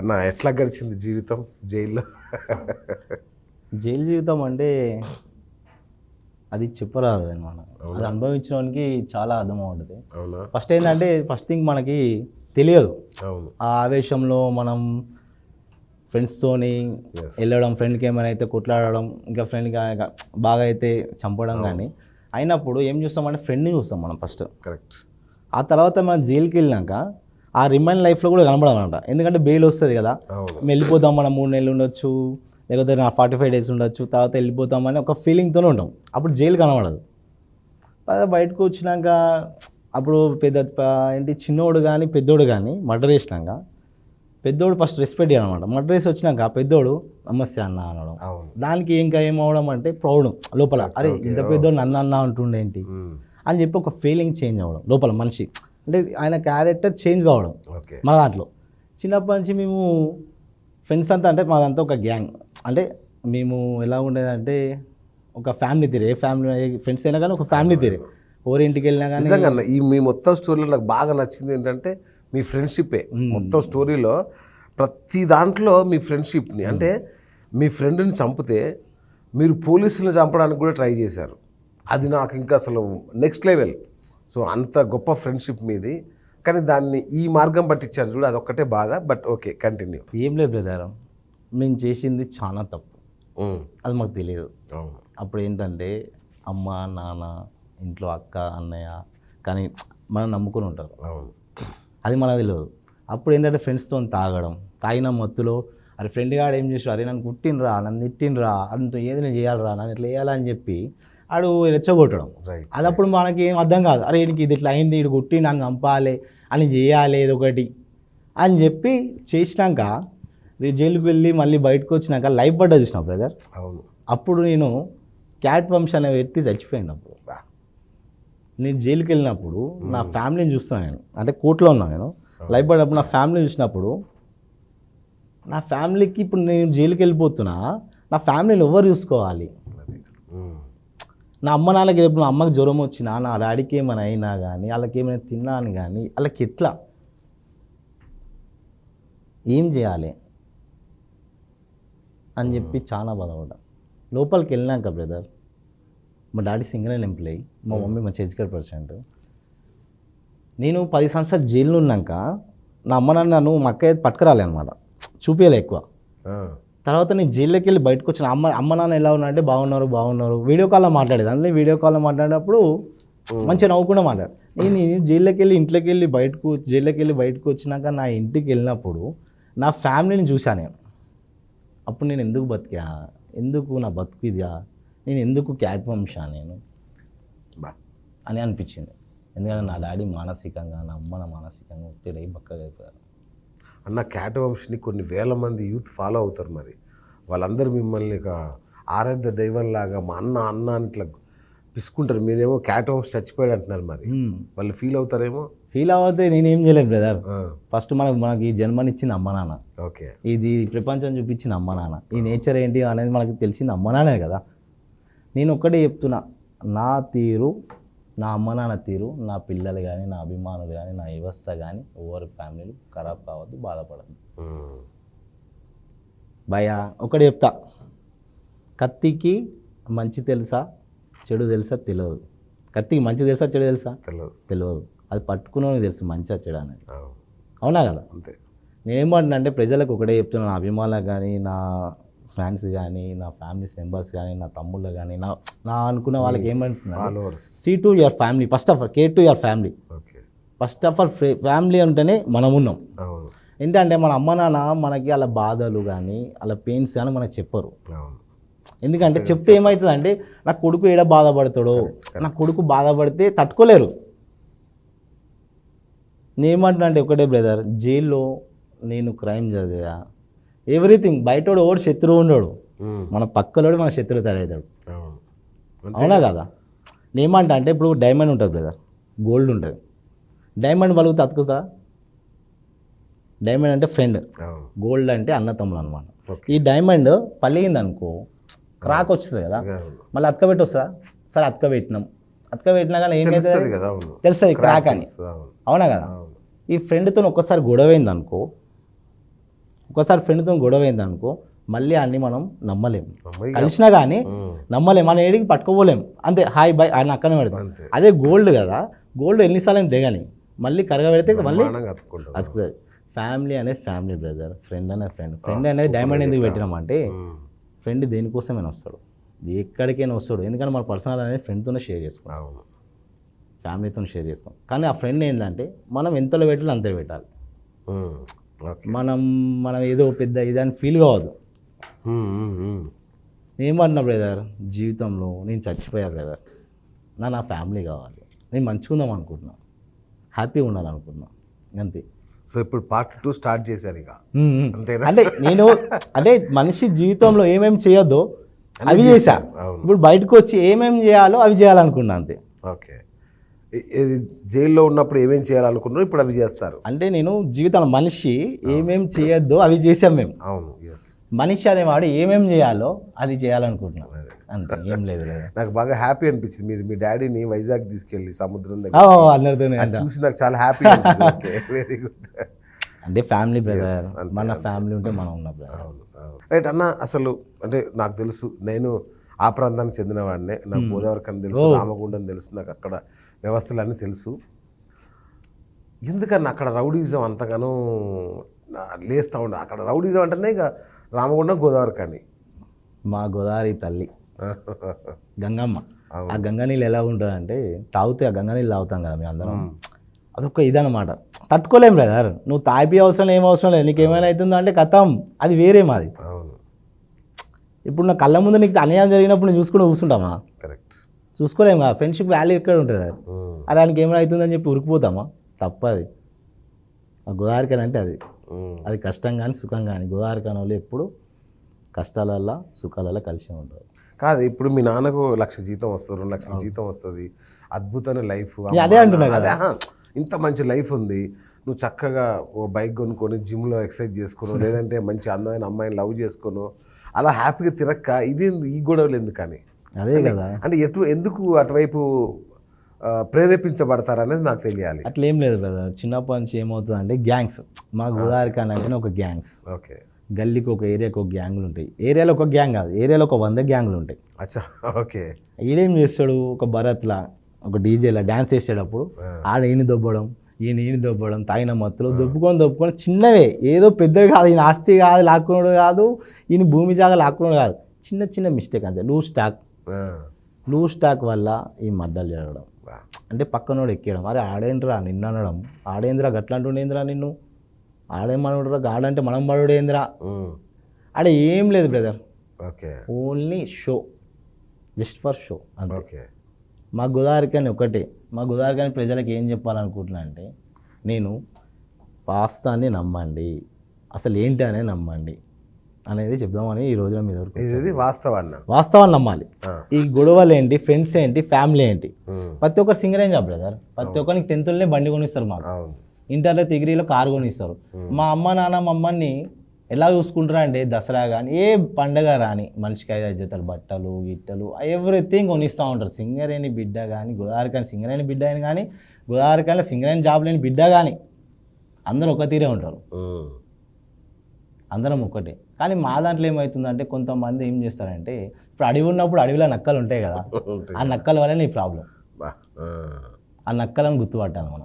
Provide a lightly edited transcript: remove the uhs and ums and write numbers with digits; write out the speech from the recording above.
అన్న ఎట్లా గడిచింది జీవితం జైల్లో? జైలు జీవితం అంటే అది చెప్పరాదు అనమాట. అది అనుభవించిన వానికి చాలా అర్థమవుతుంది. అవునా? ఫస్ట్ థింగ్ మనకి తెలియదు. అవును. ఆ ఆవేశంలో మనం ఫ్రెండ్స్తోని వెళ్ళడం, ఫ్రెండ్కి ఏమైనా అయితే కొట్లాడడం, ఇంకా ఫ్రెండ్కి బాగా అయితే చంపడం కానీ అయినప్పుడు ఏం చూస్తామంటే ఫ్రెండ్ని చూస్తాం మనం ఫస్ట్. కరెక్ట్. ఆ తర్వాత మనం జైలుకి వెళ్ళినాక ఆ రిమైండ్ లైఫ్లో కూడా కనబడాలన్నమాట. ఎందుకంటే బెయిల్ వస్తుంది కదా, వెళ్ళిపోతాం మనం 3 నెలలు ఉండొచ్చు, లేకపోతే 45 డేస్ ఉండొచ్చు, తర్వాత వెళ్ళిపోతామని ఒక ఫీలింగ్తోనే ఉంటాం. అప్పుడు జైలు కనబడదు. బయటకు వచ్చినాక అప్పుడు చిన్నోడు కానీ పెద్దోడు కానీ మర్డర్ చేసినాక పెద్దోడు ఫస్ట్ రెస్పెక్ట్ చేయనమాట. మర్డర్ చేసి వచ్చినాక పెద్దోడు నమస్తే అన్న అనడం, దానికి ఇంకా ఏమవడం అంటే ప్రౌడ్ లోపల, అరే ఇంత పెద్దోడు నన్ను అన్న అంటుండేంటి అని చెప్పి ఒక ఫీలింగ్ చేంజ్ అవ్వడం లోపల మనిషి, అంటే ఆయన క్యారెక్టర్ చేంజ్ కావడం. మన దాంట్లో చిన్నప్పటి నుంచి మేము ఫ్రెండ్స్ అంతా, అంటే మాదంతా ఒక గ్యాంగ్, అంటే మేము ఎలా ఉండేదంటే ఒక ఫ్యామిలీ తీరే, ఏ ఫ్యామిలీ ఫ్రెండ్స్ అయినా కానీ ఒక ఫ్యామిలీ తీరే. ఇంటికి వెళ్ళినా కానీ నిజంగా ఈ మీ మొత్తం స్టోరీలో నాకు బాగా నచ్చింది ఏంటంటే మీ ఫ్రెండ్షిప్పే. మొత్తం స్టోరీలో ప్రతి దాంట్లో మీ ఫ్రెండ్షిప్ని, అంటే మీ ఫ్రెండ్ని చంపితే మీరు పోలీసులను చంపడానికి కూడా ట్రై చేశారు. అది నాకు ఇంకా అసలు నెక్స్ట్ లెవెల్. సో అంత గొప్ప ఫ్రెండ్షిప్ మీది, కానీ దాన్ని ఈ మార్గం పట్టించారు చూడు, అదొక్కటే బాధ. But okay, continue. ఏం లేదు బ్రదర్, మేము చేసింది చాలా తప్పు, అది మాకు తెలియదు. అప్పుడు ఏంటంటే అమ్మ నాన్న, ఇంట్లో అక్క అన్నయ్య కానీ మనం నమ్ముకుని ఉంటారు, అది మనకు తెలియదు. అప్పుడు ఏంటంటే ఫ్రెండ్స్తో తాగిన మత్తులో అరే ఫ్రెండ్ గాడు ఏం చేసాడు, అరే నన్ను కుట్టినరా, నన్ను తిట్టినరా, అంత ఏది నేను చేయాలరా, నన్ను ఇట్లా వేయాలని చెప్పి ఆడు రెచ్చగొట్టడం. అది అప్పుడు మనకి ఏం అర్థం కాదు, అరే వీడికి ఇది ఇట్లా అయింది, వీడు కుట్టి నన్ను చంపాలి అని చేయాలి ఏదో ఒకటి అని చెప్పి చేసినాక జైలుకి వెళ్ళి మళ్ళీ బయటకు వచ్చినాక లైఫ్ పడ్డా చూసిన బ్రదర్. అప్పుడు నేను క్యాట్ వంశ అనే వ్యక్తి చచ్చిపోయినప్పుడు నేను జైలుకి వెళ్ళినప్పుడు నా ఫ్యామిలీని చూస్తున్నాను నేను, అంటే కోర్టులో ఉన్నాను నేను. లైఫ్ పడ్డప్పుడు నా ఫ్యామిలీ చూసినప్పుడు నా ఫ్యామిలీకి ఇప్పుడు నేను జైలుకి వెళ్ళిపోతున్నా, నా ఫ్యామిలీని ఎవరు చూసుకోవాలి? నా అమ్మ నాన్నకి రేపు నా అమ్మకి జ్వరం వచ్చినా, నా డాడీకి ఏమైనా అయినా కానీ, వాళ్ళకి ఏమైనా తిన్నాను కానీ వాళ్ళకి ఎట్లా ఏం చేయాలి అని చెప్పి చాలా బాధపడ్డా. లోపలికి వెళ్ళినాక బ్రదర్, మా డాడీ సింగల్ ఎంప్లాయీ, మా మమ్మీ మంచి ఎడ్యుకేటెడ్ పర్సెంట్. నేను 10 సంవత్సరాలు జైల్లో ఉన్నాక నా అమ్మ నాన్న నన్ను మా అక్క పట్టుకురాలే అనమాట, చూపించలే ఎక్కువ. తర్వాత నేను జైల్లోకి వెళ్ళి బయటకు వచ్చిన అమ్మ నాన్న ఎలా ఉన్నారంటే బాగున్నారు వీడియో కాల్లో మాట్లాడేది. అంటే వీడియో కాల్లో మాట్లాడినప్పుడు మంచిగా నవ్వుకుండా మాట్లాడు. నేను జైల్లోకి వెళ్ళి బయటకు వచ్చినాక నా ఇంటికి వెళ్ళినప్పుడు నా ఫ్యామిలీని చూశాను నేను. అప్పుడు నేను ఎందుకు బతికా, ఎందుకు నా బతుకు ఇదిగా, నేను ఎందుకు క్యాట్ వంశా నేను అని అనిపించింది. ఎందుకంటే నా డాడీ మానసికంగా, నా అమ్మ మానసికంగా ఒత్తిడి బక్కగా అయిపోయారు. అన్న క్యాట్ వంశని కొన్ని వేల మంది యూత్ ఫాలో అవుతారు. మరి వాళ్ళందరూ మిమ్మల్ని ఒక ఆరాధ్య దైవంలాగా మా అన్న అని ఇట్లా పిసుకుంటారు. మీరేమో క్యాట్ వంశ చచ్చిపోయాడు అంటున్నారు, మరి వాళ్ళు ఫీల్ అవుతారేమో. ఫీల్ అవుతే నేనేం చేయలేదు బ్రదర్. ఫస్ట్ మనకి ఈ జన్మనిచ్చింది అమ్మ నాన్న, ఓకే, ఇది ప్రపంచం చూపించింది అమ్మ నాన్న, ఈ నేచర్ ఏంటి అనేది మనకి తెలిసింది అమ్మ నాన్నే కదా. నేను ఒక్కటే చెప్తున్నా, నా తీరు, నా అమ్మ నాన్న తీరు, నా పిల్లలు కానీ, నా అభిమానులు కానీ, నా వ్యవస్థ కానీ ఎవరి ఫ్యామిలీలు ఖరాబ్ కావద్దు, బాధపడద్దు భయ. ఒకటి చెప్తా, కత్తికి మంచి తెలుసా చెడు తెలుసా తెలియదు. కత్తికి మంచి తెలుసా చెడు తెలుసా తెలియదు. అది పట్టుకునే తెలుసు మంచిగా చెడు అనేది. అవునా కదా? అంతే. నేనేమంటున్నా అంటే ప్రజలకు ఒకటే చెప్తున్నా, నా అభిమానులకు కానీ, నా ఫ్యాన్స్ కానీ, నా ఫ్యామిలీస్ మెంబర్స్ కానీ, నా తమ్ముళ్ళు కానీ, నా అనుకున్న వాళ్ళకి ఏమంటున్నారు, see to your family first of all, care to your family. First of all family అంటేనే మనం ఉన్నాం. ఏంటంటే మన అమ్మ నాన్న మనకి వాళ్ళ బాధలు కానీ వాళ్ళ పెయిన్స్ కానీ మనకు చెప్పరు. ఎందుకంటే చెప్తే ఏమవుతుంది అంటే నా కొడుకు ఏడ బాధపడతాడో, నా కొడుకు బాధపడితే తట్టుకోలేరు. నేనేమంటున్నా అంటే ఒకటే బ్రదర్, జైల్లో నేను క్రైమ్ చదివా, ఎవ్రీథింగ్. బయటోడు ఓడు శత్రువు ఉండడు, మన పక్కలోడు మన శత్రువు తయారవుతాడు. అవునా కదా? నేనేమంటా అంటే ఇప్పుడు డైమండ్ ఉంటుంది బ్రదర్, గోల్డ్ ఉంటుంది. డైమండ్ పలుకుతా అతుకుతా, డైమండ్ అంటే ఫ్రెండ్, గోల్డ్ అంటే అన్నతమ్ములు అనమాట. ఈ డైమండ్ పలిగింది అనుకో క్రాక్ వస్తుంది కదా, మళ్ళీ అతకబెట్టి వస్తుందా? సరే అతకబెట్టినా కానీ ఏమైతుంది తెలుస్తుంది క్రాక్ అని. అవునా కదా? ఈ ఫ్రెండ్తో ఒక్కసారి గొడవ అయింది అనుకో, ఒకసారి ఫ్రెండ్తో గొడవ అయింది అనుకో మళ్ళీ అన్ని మనం నమ్మలేము, అమ్మాయి కలిసినా కానీ నమ్మలేము, మన ఏడికి పట్టుకోలేము, అంతే హాయ్ బాయ్ అని అక్కనే పెడతాం. అంతే. అదే గోల్డ్ కదా, గోల్డ్ ఎన్నిసార్లు దిగని మళ్ళీ కరగబెడితే మళ్ళీ బ్రహ్మాండంగా అతుక్కుంటుంది. అతుకుతుంది. ఫ్యామిలీ అనేది ఫ్యామిలీ బ్రదర్, ఫ్రెండ్ అనేది ఫ్రెండ్. ఫ్రెండ్ అనేది డైమండ్ ఎందుకు పెట్టినామంటే ఫ్రెండ్ దేనికోసమైనా వస్తాడు, ఎక్కడికైనా వస్తాడు, ఎందుకంటే మన పర్సనల్ అనేది ఫ్రెండ్తోనే షేర్ చేసుకుంటాం, అవును. ఫ్యామిలీతో షేర్ చేసుకోం. కానీ ఆ ఫ్రెండ్ ఏంటంటే మనం ఎంతలో పెట్టాలి అంతే పెట్టాలి, ఓకే. మనం ఏదో పెద్ద ఇదని ఫీల్ కావద్దు. ఏమన్నా బ్రదర్ జీవితంలో నేను చచ్చిపోయా బ్రదర్, నా ఫ్యామిలీ కావాలి, నేను మంచిగా ఉందాం అనుకుంటున్నా, హ్యాపీగా ఉండాలనుకుంటున్నా, అంతే. సో ఇప్పుడు పార్ట్ 2 స్టార్ట్ చేశారు ఇక, అంతేనా? అంటే నేను అంటే మనిషి జీవితంలో ఏమేమి చేయొద్దో అవి చేశా, అవును. ఇప్పుడు బయటకు వచ్చి ఏమేమి చేయాలో అవి చేయాలనుకున్నా అంతే. ఓకే. జైల్లో ఉన్నప్పుడు ఏమేం చేయాలనుకున్నారో ఇప్పుడు అవి చేస్తారు. అంటే నేను జీవితంలో మనిషి ఏమేమి చేయొద్దో అవి చేసాం మేము, అవును. ఎస్. మనిషి అనేవాడు ఏమేమి చేయాలో అది చేయాలనుకుంటున్నాం అంతే, ఏం లేదు లేదు. నాకు బాగా హ్యాపీ అనిపించింది మీరు మీ డాడీని వైజాగ్ తీసుకెళ్ళి సముద్రం దగ్గర అందరితోనే అది చూసి నాకు చాలా హ్యాపీ అనిపించింది. Okay, very good. అంటే ఫ్యామిలీ బ్రదర్, మన ఫ్యామిలీ ఉంటే మనం ఉన్న బ్రదర్. అవును, అవును. రైట్ అన్న, అసలు అంటే నాకు తెలుసు, నేను ఆ ప్రాంతానికి చెందిన వాడినే, నాకు గోదావరి కని తెలుసు, రామగుండం తెలుసు, నాకు అక్కడ వ్యవస్థలన్నీ తెలుసు. ఎందుకన్నా అక్కడ రౌడీజం అంతగానో లేస్తూ ఉండే, అక్కడ రౌడీజం అంటేనే ఇక రామగుండం గోదావరి కానీ. మా గోదావరి తల్లి గంగమ్మ, ఆ గంగ నీళ్ళు ఎలా ఉంటుంది అంటే తాగితే ఆ గంగ నీళ్ళు తాగుతాం కదా మేము అందరం, అదొక ఇదనమాట, తట్టుకోలేం బ్రదర్. నువ్వు తాపి అవసరం ఏం అవసరం లేదు, నీకు ఏమైనా అవుతుందో అంటే కథం, అది వేరే మాది. అవును, ఇప్పుడు నా కళ్ళ ముందు నీకు అన్యాయం జరిగినప్పుడు నేను చూసుకుని కూర్చుంటామా? కరెక్ట్. చూసుకోలేం కదా. ఫ్రెండ్షిప్ వాల్యూ ఎక్కడ ఉంటుంది? అది దానికి ఏమైనా అవుతుందని చెప్పి ఉరికిపోతామా? తప్పది. ఆ గోదావరికని అంటే అది కష్టం కానీ సుఖం కానీ, గోదావరికని వాళ్ళు ఎప్పుడు కష్టాలల్లో సుఖాలలో కలిసి ఉంటారు. కాదు, ఇప్పుడు మీ నాన్నకు 1,00,000 జీతం వస్తుంది, 2 లక్షల జీతం వస్తుంది, అద్భుతమైన లైఫ్, అదే అంటున్నా కదా, ఇంత మంచి లైఫ్ ఉంది, నువ్వు చక్కగా ఓ బైక్ కొనుక్కొని జిమ్లో ఎక్సర్సైజ్ చేసుకోను, లేదంటే మంచి అందమైన అమ్మాయిని లవ్ చేసుకోను, అలా హ్యాపీగా తిరక్క ఇది ఈ గొడవలు ఎందుకని? అదే కదా, అంటే ఎందుకు అటువైపు ప్రేరేపించబడతారనేది నాకు తెలియాలి. అట్లేం లేదు కదా. చిన్నప్పటి నుంచి ఏమవుతుంది అంటే గ్యాంగ్స్, మా గోదావరి కానీ అంటే ఒక గ్యాంగ్స్, ఓకే, గల్లీకి ఒక ఏరియాకి ఒక గ్యాంగులు ఉంటాయి. ఏరియాలో ఒక గ్యాంగ్ కాదు, ఏరియాలో ఒక 100 గ్యాంగులు ఉంటాయి. అచ్చా, ఓకే. ఈడేం చేస్తాడు, ఒక భరత్లా ఒక డీజేలా డ్యాన్స్ వేసేటప్పుడు ఆడ ఈయన దొబ్బడం, ఈయన దొబ్బడం, తాగిన మత్తులో దొబ్బుకొని చిన్నవే, ఏదో పెద్దవి కాదు, ఈయన ఆస్తి కాదు లాక్కున్నాడు కాదు, ఈయన భూమి జాగా లాక్కున్నాడు కాదు, చిన్న చిన్న మిస్టేక్ అంతే. లూజ్ స్టాక్ వల్ల ఈ మడ్డలు జరగడం, అంటే పక్కనోడు ఎక్కేయడం, అరే ఆడేంద్రా నిన్ను అనడం, ఆడేంద్రా గట్లా అంటుండేంద్రా నిన్ను, ఆడేమనుడురా గాడంటే మనం పడుడేంద్రా, ఆడ ఏం లేదు brother, okay, only show, just for show అంతే. ఓకే. మా గోదావరికని ఒకటే, మా గోదావరికని ప్రజలకు ఏం చెప్పాలనుకుంటున్నా అంటే, నేను వాస్తవాన్ని నమ్మండి, అసలు ఏంటి అనేది నమ్మండి అనేది చెప్దామని ఈ రోజున మీ దగ్గరకు వచ్చాను. ఇది వాస్తవాన్ని నమ్మాలి. ఈ గొడవలు ఏంటి, ఫ్రెండ్స్ ఏంటి, ఫ్యామిలీ ఏంటి, ప్రతి ఒక్కరు సింగర్ ఏం బ్రదర్, ప్రతి ఒక్కరికి 10th బండి కొనిస్తారు, మాకు ఇంటర్లో డిగ్రీలో కారు కొనిస్తారు. మా అమ్మ నాన్న మమ్మల్ని ఎలా చూసుకుంటారా అంటే దసరా కానీ ఏ పండగ రాని మనిషికి 5 జతలు బట్టలు గిట్టలు ఎవ్రీథింగ్ కొనిస్తూ ఉంటారు. సింగర్ అయిన బిడ్డ కానీ, గోదావరి కానీ సింగర్ అయిన బిడ్డ అయిన కానీ, గోదావరి కానీ సింగర్ అయిన జాబ్ లేని బిడ్డ కానీ అందరూ ఒక తీరే ఉంటారు, అందరం ఒక్కటే. కానీ మా దాంట్లో ఏమవుతుందంటే కొంతమంది ఏం చేస్తారంటే, ఇప్పుడు అడవి ఉన్నప్పుడు అడవిలో నక్కలు ఉంటాయి కదా, ఆ నక్కల వల్ల నీ ప్రాబ్లం, ఆ నక్కలను గుర్తుపట్టాలి మనం.